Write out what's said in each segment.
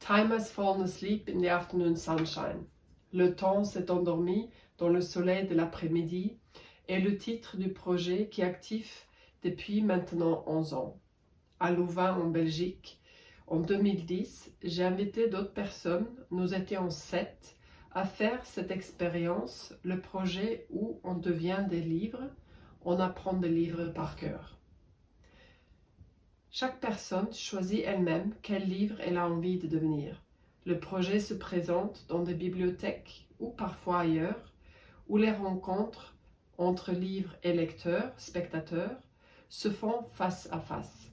Time has fallen asleep in the afternoon sunshine. Le temps s'est endormi dans le soleil de l'après-midi est le titre du projet qui est actif depuis maintenant 11 ans. À Louvain en Belgique, en 2010, j'ai invité d'autres personnes, nous étions 7, à faire cette expérience, le projet où on devient des livres, on apprend des livres par cœur. Chaque personne choisit elle-même quel livre elle a envie de devenir. Le projet se présente dans des bibliothèques ou parfois ailleurs, où les rencontres entre livres et lecteurs, spectateurs, se font face à face.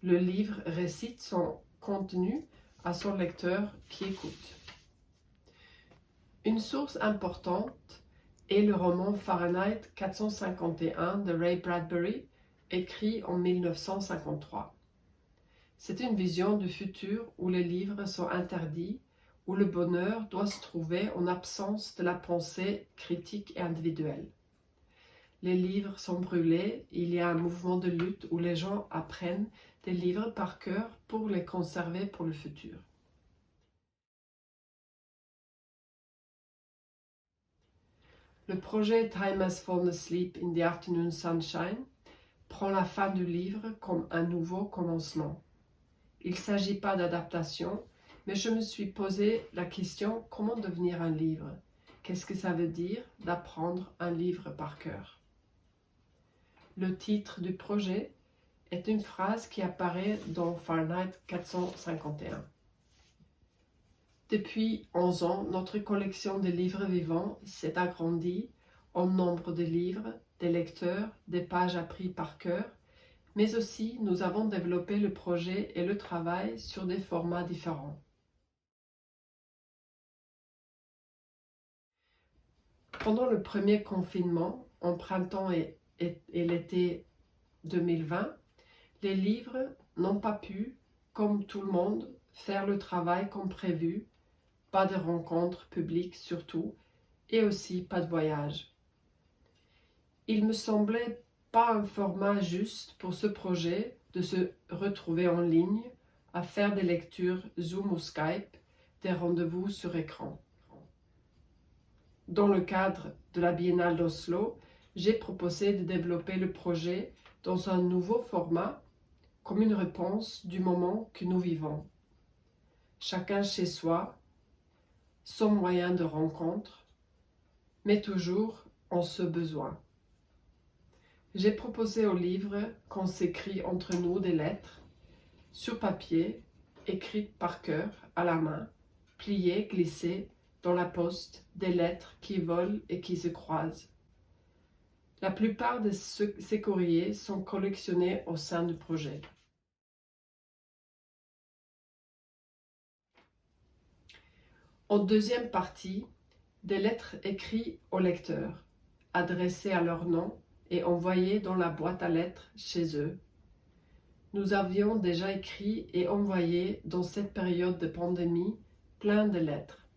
Le livre récite son contenu à son lecteur qui écoute. Une source importante est le roman Fahrenheit 451 de Ray Bradbury, écrit en 1953. C'est une vision du futur où les livres sont interdits, où le bonheur doit se trouver en absence de la pensée critique et individuelle. Les livres sont brûlés, il y a un mouvement de lutte où les gens apprennent des livres par cœur pour les conserver pour le futur. Le projet Time has fallen asleep in the afternoon sunshine prend la fin du livre comme un nouveau commencement. Il ne s'agit pas d'adaptation, mais je me suis posé la question comment devenir un livre? Qu'est-ce que ça veut dire d'apprendre un livre par cœur? Le titre du projet est une phrase qui apparaît dans Fahrenheit 451. Depuis 11 ans, notre collection de livres vivants s'est agrandie en nombre de livres, des lecteurs, des pages apprises par cœur, mais aussi nous avons développé le projet et le travail sur des formats différents. Pendant le premier confinement, en printemps et l'été 2020, les livres n'ont pas pu, comme tout le monde, faire le travail comme prévu, pas de rencontres publiques surtout, et aussi pas de voyage. Il me semblait pas un format juste pour ce projet de se retrouver en ligne, à faire des lectures Zoom ou Skype, des rendez-vous sur écran. Dans le cadre de la Biennale d'Oslo, j'ai proposé de développer le projet dans un nouveau format, comme une réponse du moment que nous vivons. Chacun chez soi, sans moyen de rencontre, mais toujours en ce besoin. J'ai proposé au livre qu'on s'écrit entre nous des lettres, sur papier, écrites par cœur, à la main, pliées, glissées dans la poste, des lettres qui volent et qui se croisent. La plupart de ces courriers sont collectionnés au sein du projet. En deuxième partie, des lettres écrites aux lecteurs, adressées à leur nom et envoyées dans la boîte à lettres chez eux. Nous avions déjà écrit et envoyé dans cette période de pandémie plein de lettres.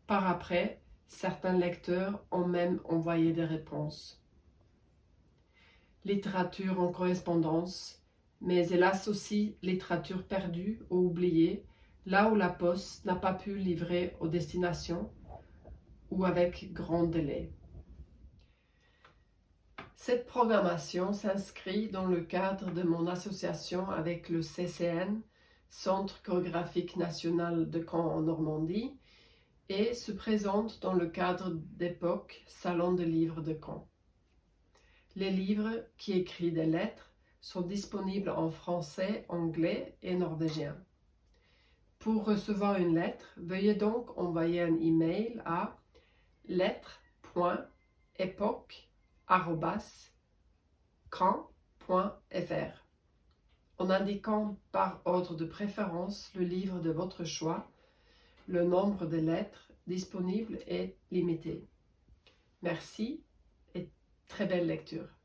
Par après, certains lecteurs ont même envoyé des réponses. Littérature en correspondance, mais hélas aussi littérature perdue ou oubliée, là où la poste n'a pas pu livrer aux destinations ou avec grand délai. Cette programmation s'inscrit dans le cadre de mon association avec le CCN, Centre chorégraphique national de Caen en Normandie, et se présente dans le cadre d'Époque, Salon de livres de Caen. Les livres qui écrivent des lettres sont disponibles en français, anglais et norvégien. Pour recevoir une lettre, veuillez donc envoyer un email à lettres.epoque@caen.fr en indiquant par ordre de préférence le livre de votre choix. Le nombre de lettres disponibles est limité. Merci et très belle lecture.